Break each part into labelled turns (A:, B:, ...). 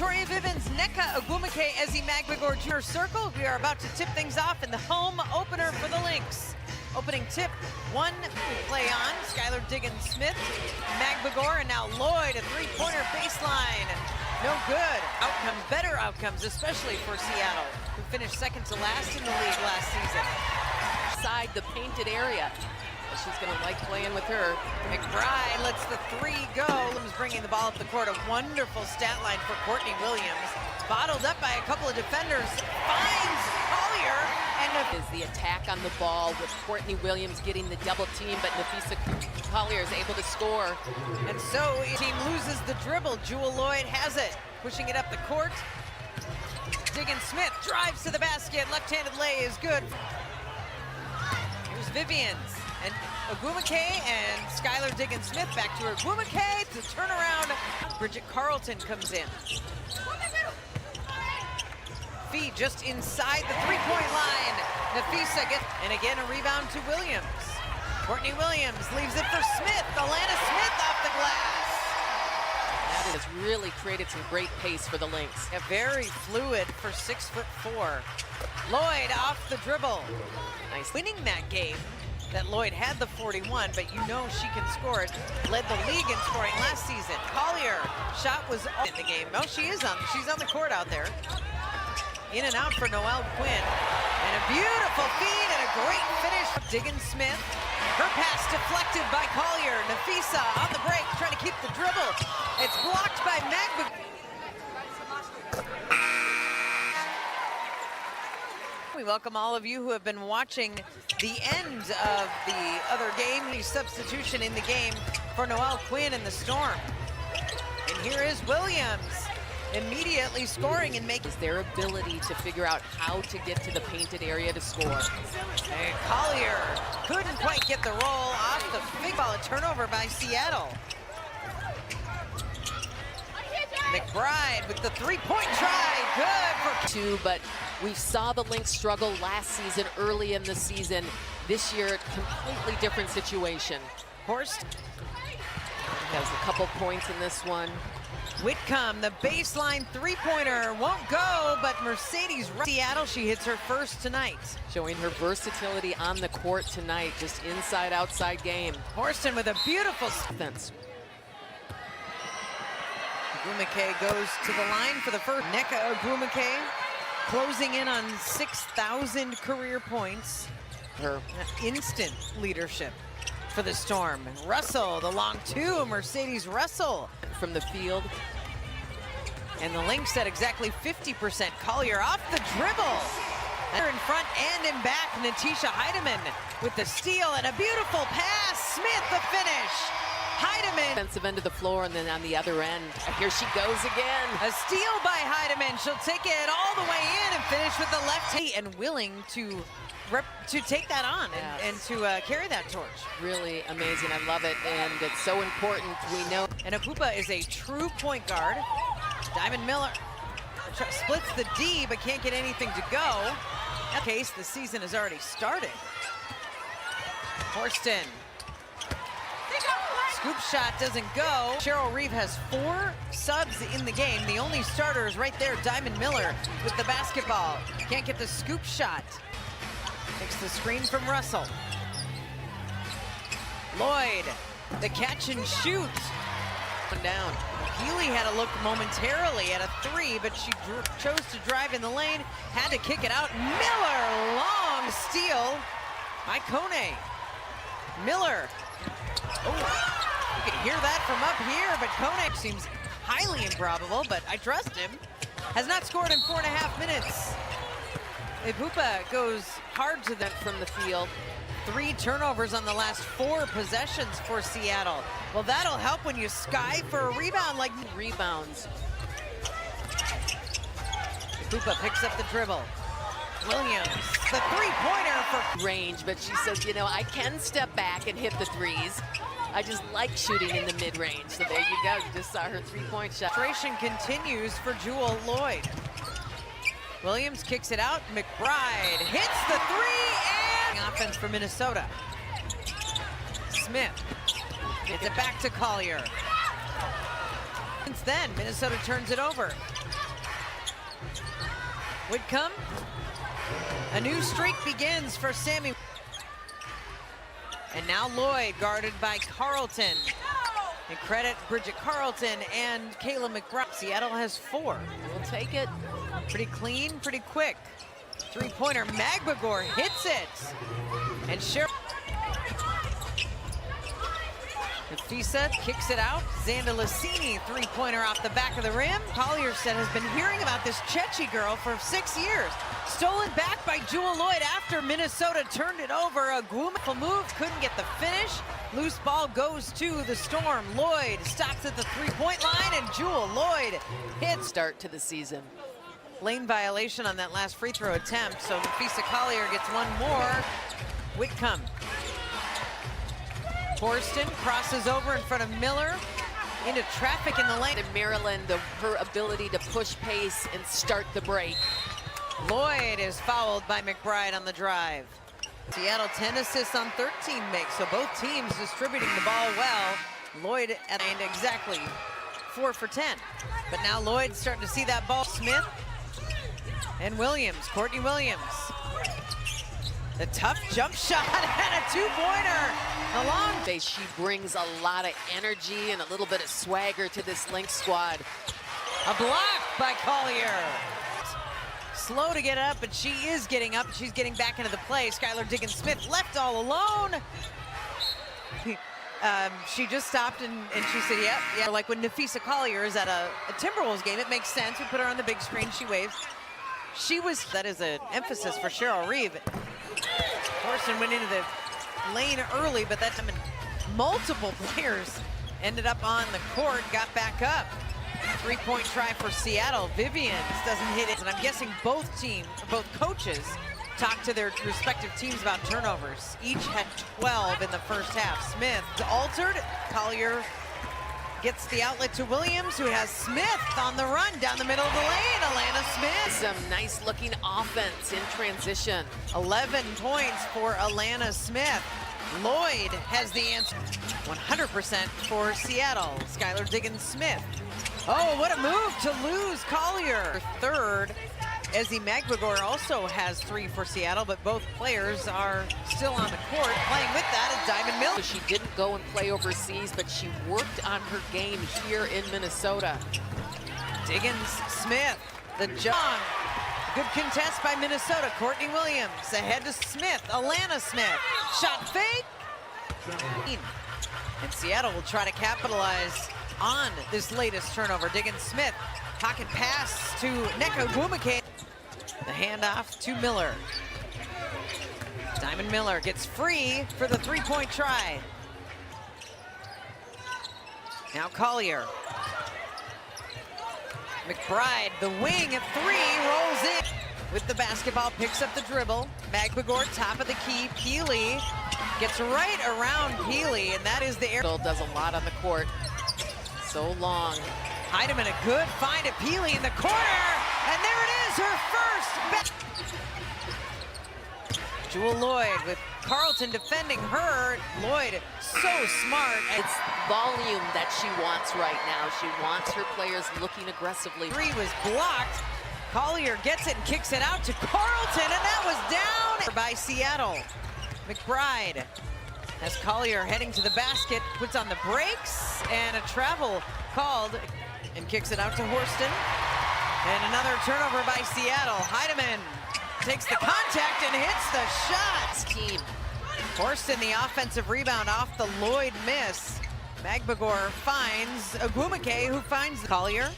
A: Victoria Vivens, Nneka Ogwumike, Ezi Magbegor Jr. Circle. We are about to tip things off in the home opener for the Lynx. Opening tip, one play on, Skylar Diggins-Smith, Magbegor, and now Lloyd, a three-pointer baseline. No good. Outcomes, better outcomes, especially for Seattle, who finished second to last in the league last season.
B: Inside the painted area. She's going to like playing with her.
A: McBride lets the three go. Williams bringing the ball up the court. A wonderful stat line for Courtney Williams. Bottled up by a couple of defenders. Finds Collier. And
B: is the attack on the ball with Courtney Williams getting the double team, but Nafisa Collier is able to score.
A: And so the team loses the dribble. Jewel Lloyd has it. Pushing it up the court. Diggins-Smith drives to the basket. Left-handed lay is good. Here's Vivians. And Ogwumike and Skylar Diggins-Smith back to Ogwumike to turn around. Bridget Carlton comes in. Feed just inside the three-point line. Nafisa gets, and again a rebound to Williams. Courtney Williams leaves it for Smith. Alana Smith off the glass.
B: That has really created some great pace for the Lynx.
A: Yeah, very fluid for 6'4". Lloyd off the dribble. Nice. Winning that game. That Lloyd had the 41, but you know she can score it. Led the league in scoring last season. Collier, shot was in the game. Oh, she's on the court out there. In and out for Noelle Quinn. And a beautiful feed and a great finish. Diggins-Smith. Her pass deflected by Collier. Nafisa on the break, trying to keep the dribble. It's blocked by Magbegor. We welcome all of you who have been watching the end of the other game, the substitution in the game for Noelle Quinn in the Storm. And here is Williams immediately scoring and making
B: their ability to figure out how to get to the painted area to score.
A: And Collier couldn't quite get the roll off the big ball. A turnover by Seattle. McBride with the three-point try. Good for
B: two, but we saw the Lynx struggle last season, early in the season. This year, completely different situation.
A: Horst
B: has a couple points in this one.
A: Whitcomb, the baseline three-pointer won't go, but Mercedes Seattle, she hits her first tonight.
B: Showing her versatility on the court tonight, just inside, outside game.
A: Horston with a beautiful
B: defense.
A: Ogwumike goes to the line for the first. Nneka Ogwumike closing in on 6,000 career points.
B: Her
A: instant leadership for the Storm. Russell, the long two, Mercedes Russell.
B: From the field.
A: And the Lynx at exactly 50%. Collier off the dribble. They're in front and in back. Natisha Heidemann with the steal and a beautiful pass. Smith the finish. Heidemann.
B: Defensive end of the floor, and then on the other end, here she goes again.
A: A steal by Heidemann. She'll take it all the way in and finish with the left hand. And willing to take that on and to carry that torch.
B: Really amazing. I love it, and it's so important. We know.
A: And Apupa is a true point guard. Diamond Miller splits the D, but can't get anything to go. In that case, the season has already started. Horston. Scoop shot doesn't go. Cheryl Reeve has 4 subs in the game. The only starter is right there, Diamond Miller with the basketball. Can't get the scoop shot. Takes the screen from Russell. Lloyd, the catch and shoot. One down. Healy had a look momentarily at a 3, but she chose to drive in the lane. Had to kick it out. Miller, long steal by Kone. Miller. Oh, you can hear that from up here, but Kone seems highly improbable, but I trust him. Has not scored in 4.5 minutes. Ipupa goes hard to them from the field. 3 turnovers on the last 4 possessions for Seattle. Well, that'll help when you sky for a rebound like
B: rebounds.
A: Ipupa picks up the dribble. Williams, the three-pointer for
B: range, but she says, you know, I can step back and hit the threes. I just like shooting in the mid-range. So there you go. You just saw her three-point shot.
A: Frustration continues for Jewel Lloyd. Williams kicks it out. McBride hits the 3 and offense for Minnesota. Smith gets it back to Collier. Since then, Minnesota turns it over. Whitcomb. A new streak begins for Sammy. And now Lloyd guarded by Carlton. And credit Bridget Carlton and Kayla McBride. Seattle has 4.
B: We'll take it.
A: Pretty clean, pretty quick. Three-pointer, Magbagor hits it. And Cheryl. Nafisa kicks it out. Xanda Lassini, three-pointer off the back of the rim. Collier said has been hearing about this Chechi girl for 6 years. Stolen back by Jewel Lloyd after Minnesota turned it over. A wonderful move, couldn't get the finish. Loose ball goes to the Storm. Lloyd stops at the three-point line, and Jewel Lloyd hits.
B: Start to the season.
A: Lane violation on that last free throw attempt, so Nafisa Collier gets one more. Whitcomb. Horston crosses over in front of Miller into traffic in the lane.
B: In Maryland, her ability to push pace and start the break.
A: Lloyd is fouled by McBride on the drive. Seattle 10 assists on 13 makes, so both teams distributing the ball well. Lloyd at exactly 4 for 10. But now Lloyd's starting to see that ball. Smith and Williams, Courtney Williams. The tough jump shot and a two-pointer. Along.
B: She brings a lot of energy and a little bit of swagger to this Lynx squad.
A: A block by Collier. Slow to get up, but she is getting up. She's getting back into the play. Skylar Diggins-Smith left all alone. She just stopped and she said, yeah. Like when Nafisa Collier is at a Timberwolves game, it makes sense. We put her on the big screen, she waves. That is an emphasis for Cheryl Reeve. Horston went into the lane early, but that time multiple players ended up on the court, got back up. Three-point try for Seattle. Vivian doesn't hit it, and I'm guessing both coaches talked to their respective teams about turnovers. Each had 12 in the first half. Smith altered. Collier gets the outlet to Williams, who has Smith on the run down the middle of the lane. Alana Smith.
B: Some nice looking offense in transition.
A: 11 points for Alana Smith. Lloyd has the answer. 100% for Seattle. Skylar Diggins-Smith. Oh, what a move to lose Collier. Third, Ezzie Magbagor also has 3 for Seattle, but both players are still on the court. Playing with that is Diamond Miller.
B: She didn't go and play overseas, but she worked on her game here in Minnesota.
A: Diggins-Smith, the jump. Good contest by Minnesota. Courtney Williams ahead to Smith. Alana Smith. Shot fake. And Seattle will try to capitalize on this latest turnover. Diggins-Smith. Pocket pass to Nneka Ogwumike. The handoff to Miller. Diamond Miller gets free for the three-point try. Now Collier. McBride, the wing at 3, rolls in with the basketball, picks up the dribble. Magbagor, top of the key. Peely gets right around Peely, and that is the air.
B: Does a lot on the court. So long.
A: Heidemann, a good find at Peely in the corner, and there it is, her first. Jewel Lloyd with Carlton defending her. Lloyd, so smart.
B: It's volume that she wants right now. She wants her players looking aggressively.
A: 3 was blocked. Collier gets it and kicks it out to Carlton, and that was down by Seattle. McBride as Collier heading to the basket, puts on the brakes, and a travel called, and kicks it out to Horston. And another turnover by Seattle. Heidemann takes the contact and hits the shot.
B: Team.
A: Horston, the offensive rebound off the Lloyd miss. Magbagor finds Ogwumike, who finds Collier.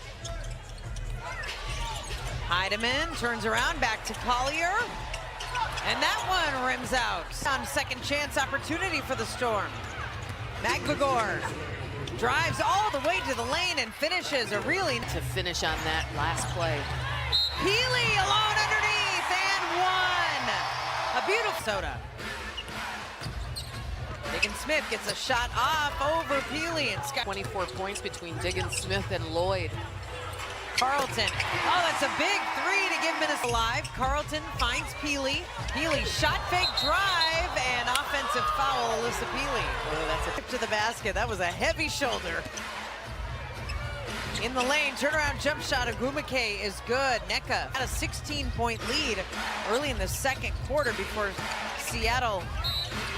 A: Heidemann turns around, back to Collier. And that one rims out. On second chance opportunity for the Storm. Magbagor drives all the way to the lane and finishes a really...
B: To finish on that last play.
A: Healy alone underneath and one. A beautiful soda. Diggins-Smith gets a shot off over Peely and Scott.
B: 24 points between Diggins-Smith and Lloyd.
A: Carlton. Oh, that's a big 3 to give Minnesota alive. Carlton finds Peely. Peely shot fake drive and offensive foul, Alyssa Peely. Oh, that's a tip to the basket. That was a heavy shoulder. In the lane, turnaround jump shot of Gumake is good. NECA had a 16-point lead early in the second quarter before Seattle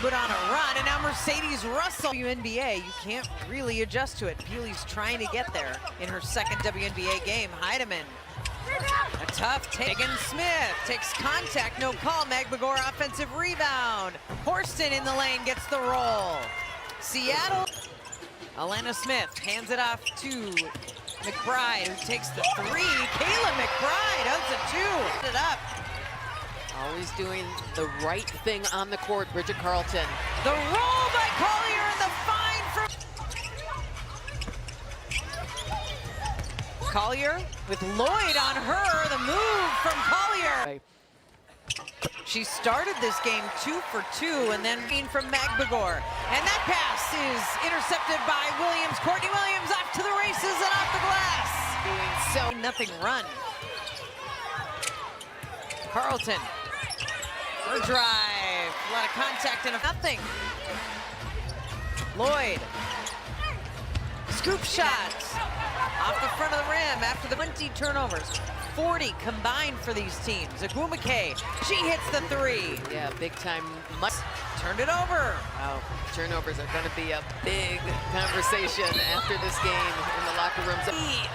A: put on a run, and now Mercedes Russell. WNBA, you can't really adjust to it. Peely's trying to get there in her second WNBA game. Heidemann, a tough take. Diggin Smith takes contact, no call. Magbagor offensive rebound. Horston in the lane gets the roll. Seattle, Alana Smith hands it off to McBride, who takes the three. Kayla McBride does the two. Put it up.
B: Always doing the right thing on the court, Bridget Carlton.
A: The roll by Collier and the find from Collier with Lloyd on her. The move from Collier. She started this game 2 for 2, and then from Magbagor. And that pass is intercepted by Williams. Courtney Williams off to the races and off the glass.
B: Doing so.
A: Nothing run. Carlton. Her drive, a lot of contact and nothing. Lloyd, scoop shot off the front of the rim after the 20 turnovers. 40 combined for these teams. Agumake, she hits the three.
B: Yeah, big time.
A: Turned it over.
B: Oh, turnovers are going to be a big conversation after this game in the locker rooms.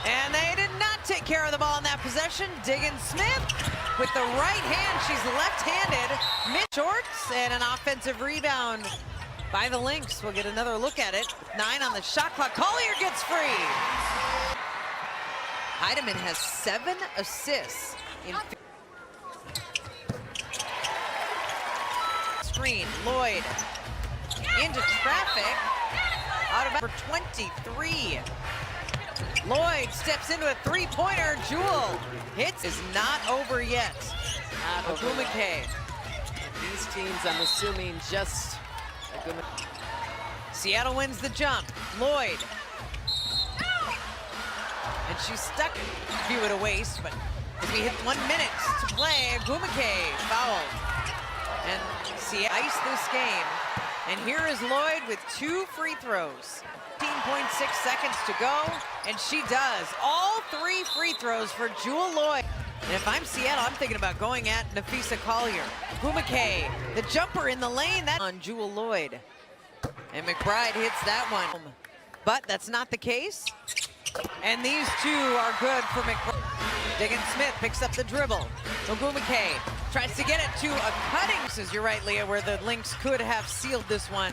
A: And they did not take care of the ball in that possession. Diggin Smith with the right hand. She's left-handed. Mid shorts and an offensive rebound by the Lynx. We'll get another look at it. 9 on the shot clock. Collier gets free. Heidemann has 7 assists in screen. Lloyd into traffic. Out of number 23. Lloyd steps into a three-pointer. Jewel hits. Is not over yet. Agumake.
B: These teams, I'm assuming, just
A: Seattle wins the jump. Lloyd. And she's stuck. View it a waste, but as we hit 1 minute to play, Agumake fouled. And Seattle iced this game. And here is Lloyd with 2 free throws. 15.6 seconds to go, and she does. All 3 free throws for Jewel Lloyd. And if I'm Seattle, I'm thinking about going at Nafisa Collier. Agumake, the jumper in the lane, that on Jewel Lloyd. And McBride hits that one. But that's not the case. And these 2 are good for McBride. Diggin Smith picks up the dribble. Agumake tries to get it to a cutting. You're right, Leah, where the Lynx could have sealed this one,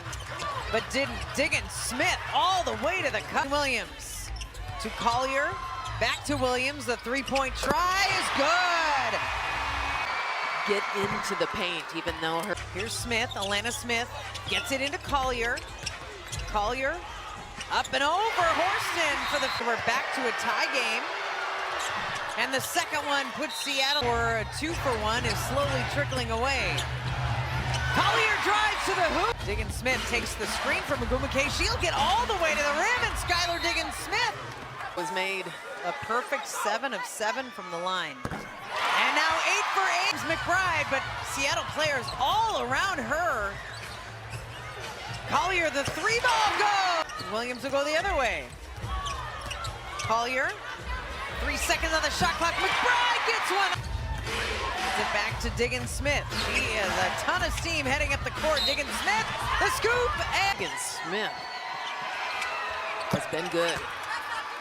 A: but didn't. Diggin Smith all the way to the cut. Williams to Collier. Back to Williams. The three-point try is good.
B: get into the paint, even though her...
A: Here's Smith, Alana Smith gets it into Collier. Collier up and over Horston for the... We're back to a tie game. And the second one puts Seattle for a 2-for-1 is slowly trickling away. Collier drives to the hoop. Diggin Smith takes the screen from Agumake. She'll get all the way to the rim, and Skylar Diggin Smith
B: was made
A: a perfect 7 of 7 from the line. And now 8 for 8 is McBride, but Seattle players all around her. Collier, the 3-ball goes. Williams will go the other way. Collier, 3 seconds on the shot clock. McBride gets one. Gets it back to Diggin Smith. She has a ton of steam heading up the court. Diggin Smith, the scoop, and
B: Diggin Smith has been good.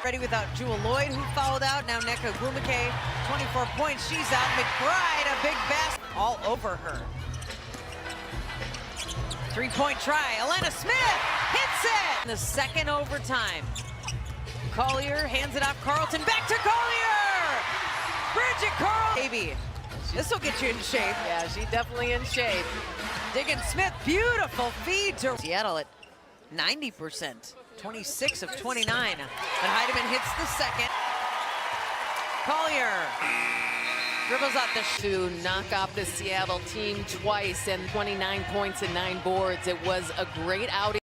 A: Ready without Jewel Lloyd, who fouled out. Now Nneka Agumake, 24 points. She's out. McBride, a big basket all over her. 3-point try. Alana Smith hits it. In the second overtime. Collier hands it off. Carlton back to Collier. Bridget Carlton. Baby, this will get you in shape.
B: Yeah, she's definitely in shape.
A: Diggin Smith, beautiful feed to Seattle at 90%. 26 of 29. And Heidemann hits the second. Collier dribbles out the
B: to knock off the Seattle team twice and 29 points and 9 boards. It was a great outing.